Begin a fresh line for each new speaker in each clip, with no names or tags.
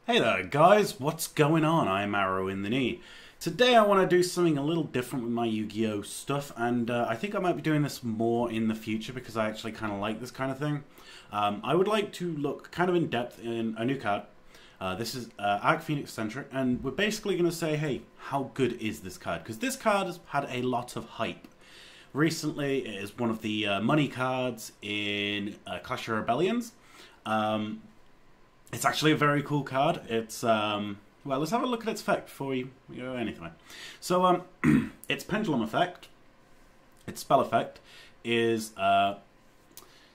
Hey there guys, what's going on? I'm Arrow in the Knee. Today I want to do something a little different with my Yu-Gi-Oh stuff, and I think I might be doing this more in the future because I actually kind of like this kind of thing. I would like to look kind of in depth in a new card. This is Archfiend Eccentric, and we're basically going to say, hey, how good is this card? Because this card has had a lot of hype. Recently, it is one of the money cards in Clash of Rebellions. It's actually a very cool card. It's, well, let's have a look at its effect before we go anything. So, its pendulum effect, its spell effect, is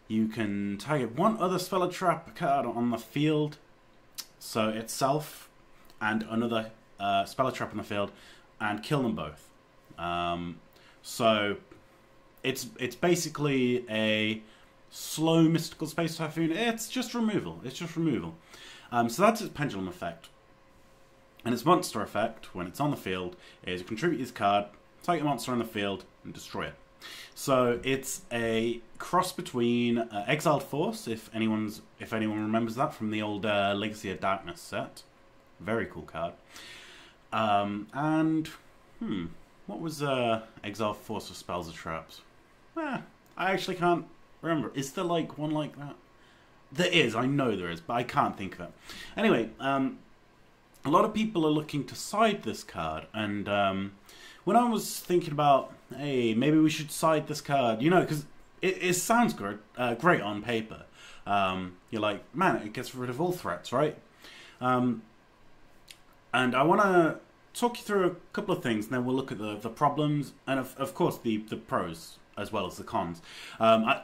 you can target one other spell or trap card on the field, so itself and another spell or trap on the field, and kill them both. So, it's basically a slow mystical space typhoon. It's just removal. So that's its pendulum effect. And its monster effect, when it's on the field, is you contribute this card, take a monster on the field, and destroy it. So it's a cross between Exiled Force, if anyone remembers that from the old Legacy of Darkness set. Very cool card. What was Exiled Force for spells or traps? I actually can't remember. Is there like one like that? There is, I know there is, but I can't think of it. Anyway, a lot of people are looking to side this card, and when I was thinking about, hey, maybe we should side this card, you know, because it sounds good, great on paper. You're like, man, it gets rid of all threats, right? And I want to talk you through a couple of things, and then we'll look at the problems, and of course the pros, as well as the cons.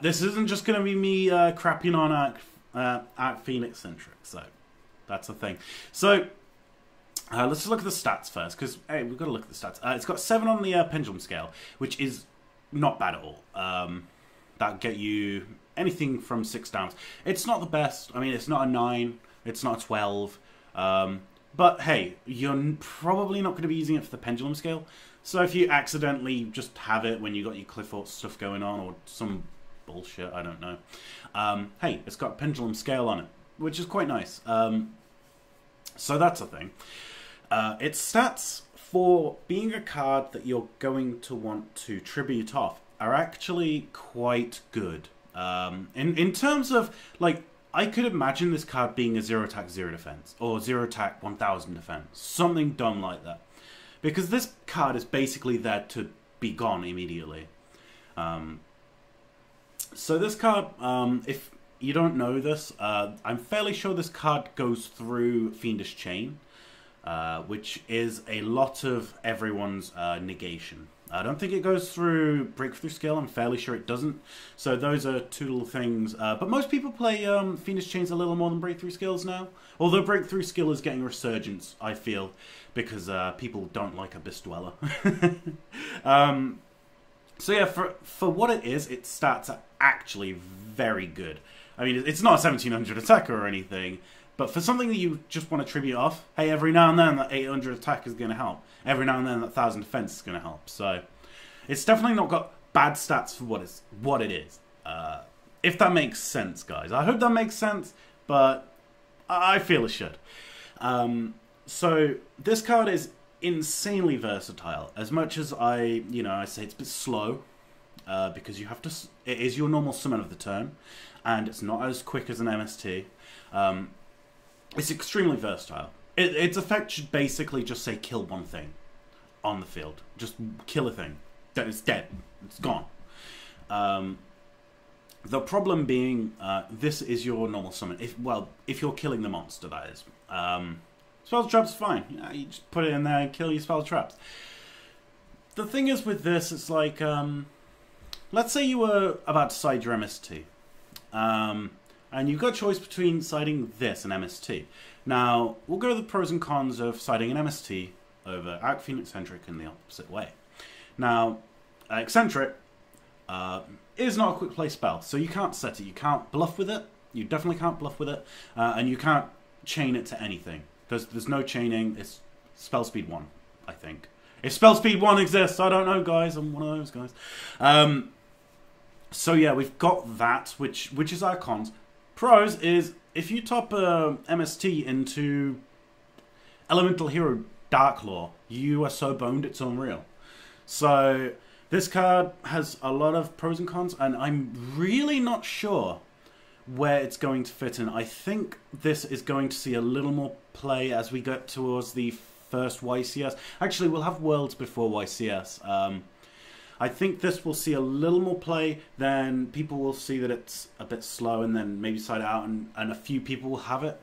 This isn't just going to be me crapping on Archfiend Eccentric, so that's the thing. So let's just look at the stats first, because hey, we've got to look at the stats. It's got 7 on the pendulum scale, which is not bad at all. That'll get you anything from 6 down. It's not the best. I mean, it's not a 9, it's not a 12, but hey, you're probably not going to be using it for the pendulum scale. So if you accidentally just have it when you got your Cliffort stuff going on, or some bullshit, I don't know. Hey, it's got a pendulum scale on it, which is quite nice. So that's a thing. Its stats for being a card that you're going to want to tribute off are actually quite good. In terms of, like, I could imagine this card being a 0 attack, 0 defense, or 0 attack, 1000 defense. Something dumb like that. Because this card is basically there to be gone immediately. So this card, if you don't know this, I'm fairly sure this card goes through Fiendish Chain, which is a lot of everyone's negation. I don't think it goes through Breakthrough Skill. I'm fairly sure it doesn't. So those are two little things. But most people play Fiendish Chains a little more than Breakthrough Skills now. Although Breakthrough Skill is getting a resurgence, I feel, because people don't like Abyss Dweller. So yeah, for what it is, its stats are actually very good. I mean, it's not a 1700 attacker or anything, but for something that you just want to tribute off, hey, every now and then that 800 attack is going to help. Every now and then that 1000 defense is going to help. So it's definitely not got bad stats for what it is. If that makes sense, guys. I hope that makes sense, but I feel it should. So this card is insanely versatile. As much as I say it's a bit slow, because you have to. It is your normal summon of the turn, and it's not as quick as an MST. It's extremely versatile. Its effect should basically just say kill one thing on the field. Just kill a thing. Then it's dead. It's gone. The problem being, this is your normal summon. If you're killing the monster, that is. Spell traps fine. You just put it in there and kill your spell traps. The thing is with this, it's like, let's say you were about to side your MST. And you've got a choice between siding this and MST. Now, we'll go to the pros and cons of siding an MST over Archfiend Eccentric in the opposite way. Now, Eccentric is not a quick play spell, so you can't set it. You can't bluff with it. You definitely can't bluff with it. And you can't chain it to anything. There's no chaining. It's spell speed 1, I think. If spell speed 1 exists, I don't know, guys. I'm one of those guys. So yeah, we've got that, which is our cons. Pros is if you top MST into Elemental Hero Darklaw, you are so boned it's unreal. So this card has a lot of pros and cons, and I'm really not sure where it's going to fit in. I think this is going to see a little more play as we get towards the first YCS. Actually, we'll have Worlds before YCS. I think this will see a little more play, then people will see that it's a bit slow and then maybe side it out, and a few people will have it.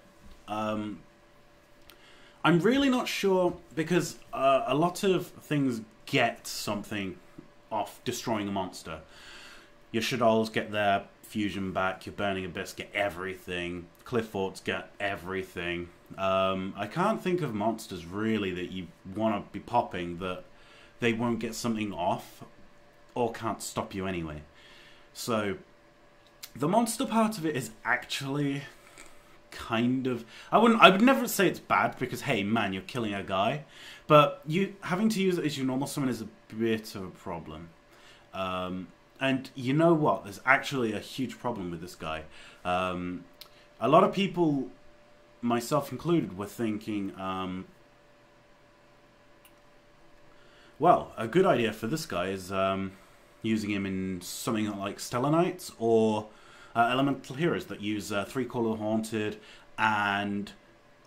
I'm really not sure because a lot of things get something off destroying a monster. Your Shadows get their fusion back, your Burning Abyss get everything, Cliff Forts get everything. I can't think of monsters really that you want to be popping that they won't get something off or can't stop you anyway. So the monster part of it is actually kind of, I would never say it's bad because hey man, you're killing a guy, but you having to use it as your normal summon is a bit of a problem. And you know what, there's actually a huge problem with this guy. A lot of people, myself included, were thinking well, a good idea for this guy is using him in something like Stellar Knights or Elemental Heroes that use 3 Call of the Haunted and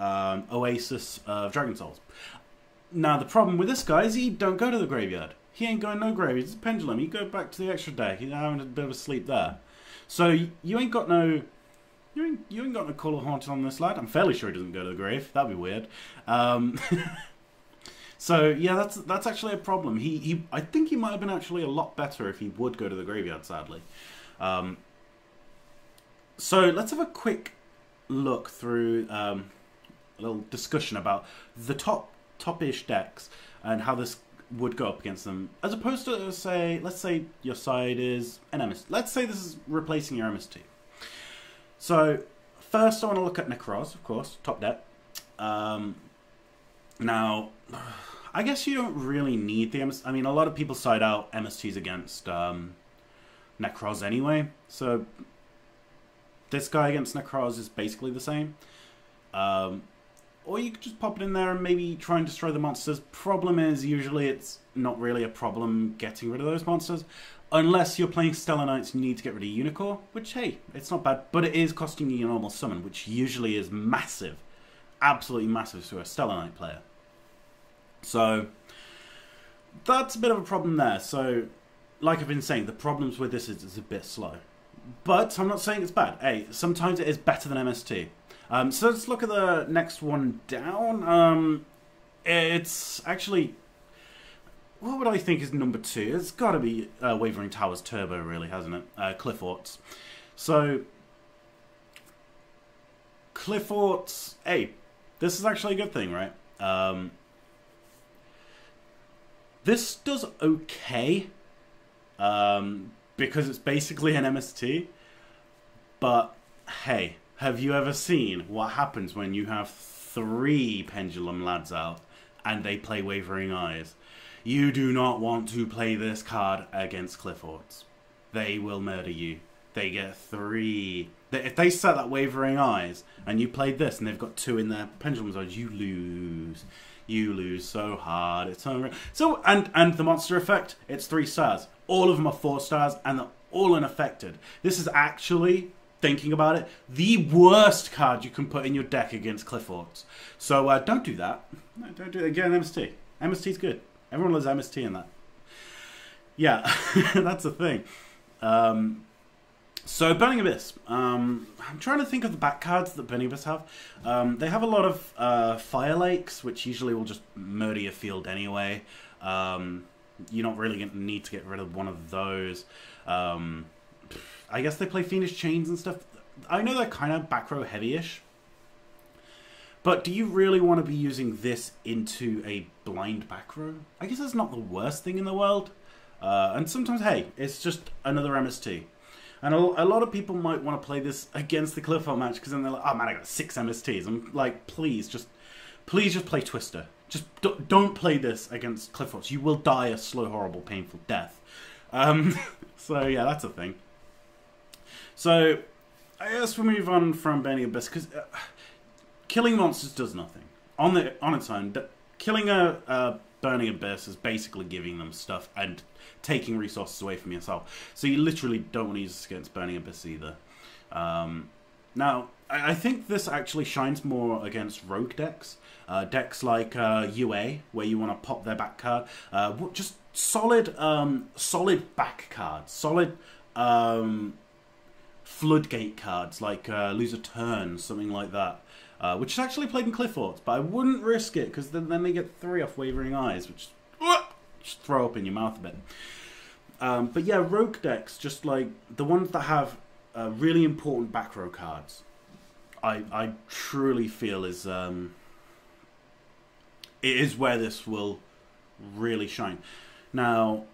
Oasis of Dragon Souls. Now, the problem with this guy is he don't go to the graveyard. He ain't going no graveyard. It's a pendulum. You go back to the extra deck. He's having a bit of a sleep there. So you ain't got no... You ain't got no Call of the Haunted on this lad. I'm fairly sure he doesn't go to the grave. That'd be weird. So yeah, that's actually a problem. I think he might have been actually a lot better if he would go to the graveyard, sadly. So let's have a quick look through a little discussion about the top-ish decks and how this would go up against them, as opposed to say, let's say your side is an MST. Let's say this is replacing your MST. So first, I want to look at Necroz, of course, top deck. Now, I guess you don't really need the MST. I mean, a lot of people side out MSTs against Necroz anyway, so this guy against Necroz is basically the same. Or you could just pop it in there and maybe try and destroy the monsters. Problem is, usually it's not really a problem getting rid of those monsters. Unless you're playing Stellar Knights and you need to get rid of Unicorn, which, hey, it's not bad. But it is costing you your normal summon, which usually is massive. Absolutely massive to a Stellar Knight player. So, that's a bit of a problem there. So, like I've been saying, the problems with this is it's a bit slow. But I'm not saying it's bad. Hey, sometimes it is better than MST. So let's look at the next one down. It's actually... What would I think is number 2? It's got to be Wavering Towers Turbo, really, hasn't it? Cliff Forts. So, Cliff Forts... Hey, this is actually a good thing, right? This does okay. Because it's basically an MST. But, hey, have you ever seen what happens when you have 3 Pendulum lads out and they play Wavering Eyes? You do not want to play this card against Cliff Forts. They will murder you. They get 3. If they set that Wavering Eyes and you played this and they've got 2 in their Pendulum zones, you lose. You lose so hard. It's unreal. So, and the monster effect, it's 3 stars. All of them are 4 stars and they're all unaffected. This is actually, thinking about it, the worst card you can put in your deck against Cliff Forts. So don't do that. No, don't do it. Get an MST. MST's good. Everyone loves MST in that. Yeah, that's the thing. So, Burning Abyss. I'm trying to think of the back cards that Burning Abyss have. They have a lot of Fire Lakes, which usually will just murder your field anyway. You're not really going to need to get rid of one of those. I guess they play Fiendish Chains and stuff. I know they're kind of back row heavy-ish. But do you really want to be using this into a blind back row? I guess that's not the worst thing in the world. And sometimes, hey, it's just another MST. And a lot of people might want to play this against the Clifford match because then they're like, oh man, I got 6 MSTs. I'm like, please just play Twister. Just don't play this against Clifford. You will die a slow, horrible, painful death. So yeah, that's a thing. So I guess we'll move on from Burning Abyss because killing monsters does nothing. on its own, killing a Burning Abyss is basically giving them stuff and taking resources away from yourself. So you literally don't want to use this against Burning Abyss either. Now, I think this actually shines more against rogue decks. Decks like UA, where you want to pop their back card. Just solid back cards. Solid floodgate cards, like lose a turn, something like that. Which is actually played in Cliff Forts, but I wouldn't risk it, because then they get 3 off Wavering Eyes, which just throw up in your mouth a bit. But yeah, rogue decks, just like the ones that have really important back row cards, I truly feel is it is where this will really shine. Now,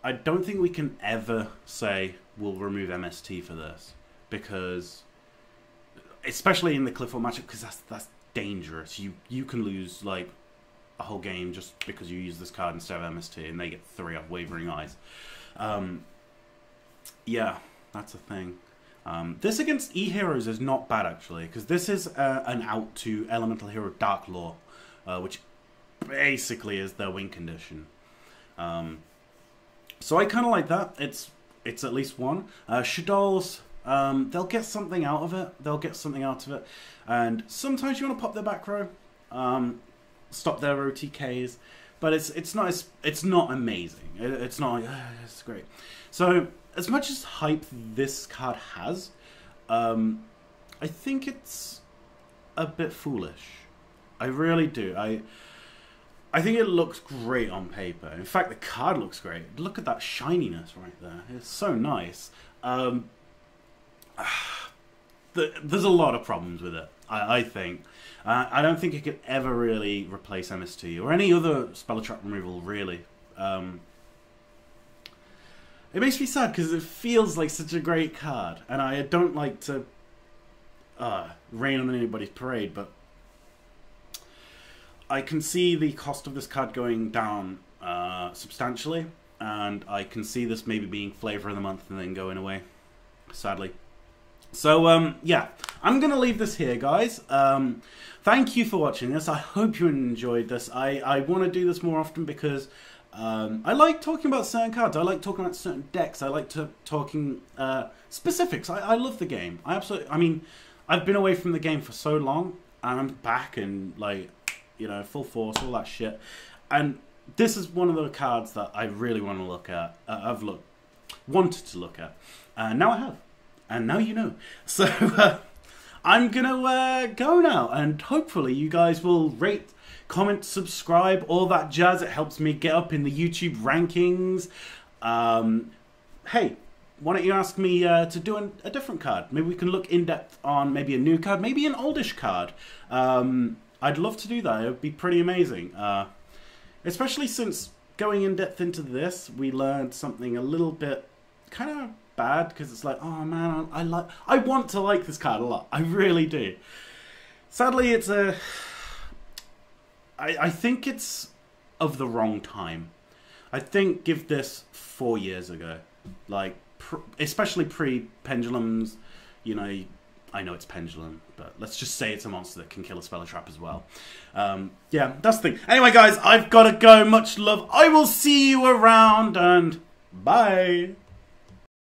I don't think we can ever say we'll remove MST for this, because especially in the Cliff Fort matchup, because that's dangerous. You can lose like a whole game just because you use this card instead of MST, and they get 3 off Wavering Eyes. Yeah, that's a thing. This against E-Heroes is not bad, actually, because this is an out to Elemental Hero Dark Law, which basically is their win condition. So I kind of like that. It's at least one. Shaddolls, they'll get something out of it. And sometimes you want to pop their back row, stop their OTKs, but it's not amazing. It's not it's great. So as much as hype this card has, I think it's a bit foolish. I really do. I think it looks great on paper. In fact, the card looks great. Look at that shininess right there. It's so nice. There's a lot of problems with it, I think. I don't think it could ever really replace MST or any other spell trap removal, really. It makes me sad because it feels like such a great card, and I don't like to rain on anybody's parade, but I can see the cost of this card going down substantially, and I can see this maybe being flavor of the month and then going away, sadly. So, yeah, I'm going to leave this here, guys. Thank you for watching this. I hope you enjoyed this. I want to do this more often because I like talking about certain cards. I like talking about certain decks. I like talking specifics. I love the game. I mean, I've been away from the game for so long, and I'm back and, like, you know, full force, all that shit. And this is one of the cards that I really want to look at. Wanted to look at. Now I have. And now you know. So I'm going to go now. And hopefully you guys will rate, comment, subscribe, all that jazz. It helps me get up in the YouTube rankings. Hey, why don't you ask me to do a different card? Maybe we can look in depth on maybe a new card, maybe an oldish card. I'd love to do that. It would be pretty amazing. Especially since going in depth into this, we learned something a little bit kind of bad, because it's like, oh man, I want to like this card a lot. I really do. Sadly, it's I think it's of the wrong time. I think give this 4 years ago, like especially pre-pendulums. You know, I know it's pendulum, but let's just say it's a monster that can kill a spell trap as well. Yeah, that's the thing. Anyway, guys, I've got to go. Much love. I will see you around, and bye.